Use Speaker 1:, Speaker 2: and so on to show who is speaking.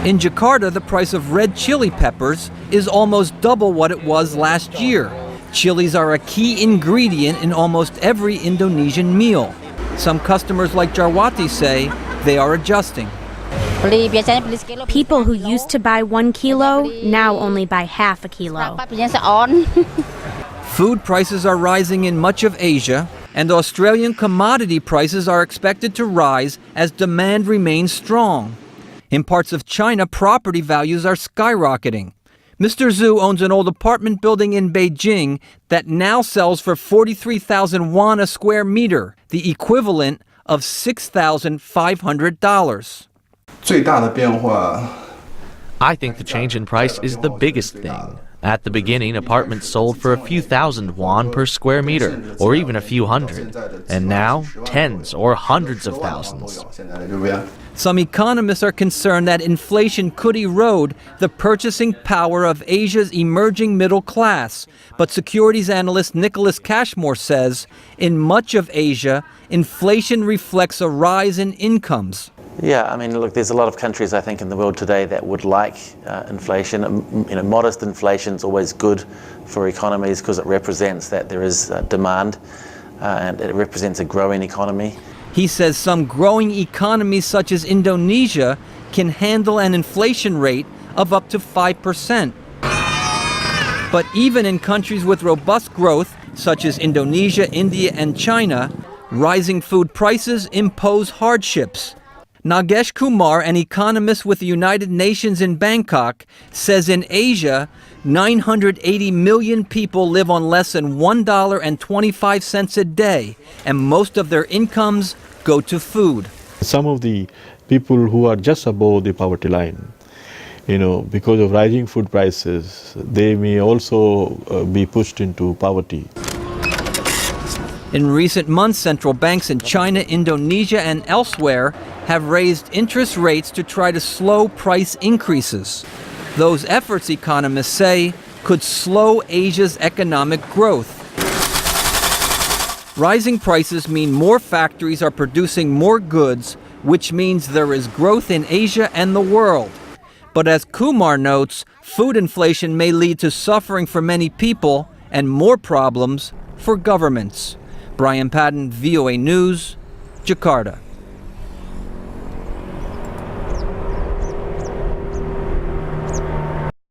Speaker 1: In Jakarta, the price of red chili peppers is almost double what it was last year. Chilies are a key ingredient in almost every Indonesian meal. Some customers like Jarwati say they are adjusting.
Speaker 2: People who used to buy 1 kilo now only buy half a kilo.
Speaker 1: Food prices are rising in much of Asia, and Australian commodity prices are expected to rise as demand remains strong. In parts of China, property values are skyrocketing. Mr. Zhu owns an old apartment building in Beijing that now sells for 43,000 yuan a square meter, the equivalent of $6,500.
Speaker 3: I think the change in price is the biggest thing. At the beginning, apartments sold for a few thousand yuan per square meter, or even a few hundred. And now, tens or hundreds of thousands.
Speaker 1: Some economists are concerned that inflation could erode the purchasing power of Asia's emerging middle class. But securities analyst Nicholas Cashmore says, in much of Asia, inflation reflects a rise in incomes.
Speaker 4: Yeah, I mean, look, there's a lot of countries, I think, in the world today that would like inflation. Modest inflation is always good for economies because it represents that there is demand and it represents a growing economy.
Speaker 1: He says some growing economies, such as Indonesia, can handle an inflation rate of up to 5%. But even in countries with robust growth, such as Indonesia, India, and China, rising food prices impose hardships. Nagesh Kumar, an economist with the United Nations in Bangkok, says in Asia, 980 million people live on less than $1.25 a day, and most of their incomes go to food.
Speaker 5: Some of the people who are just above the poverty line, because of rising food prices, they may also be pushed into poverty.
Speaker 1: In recent months, central banks in China, Indonesia, and elsewhere have raised interest rates to try to slow price increases. Those efforts, economists say, could slow Asia's economic growth. Rising prices mean more factories are producing more goods, which means there is growth in Asia and the world. But as Kumar notes, food inflation may lead to suffering for many people and more problems for governments. Brian Patton, VOA News, Jakarta.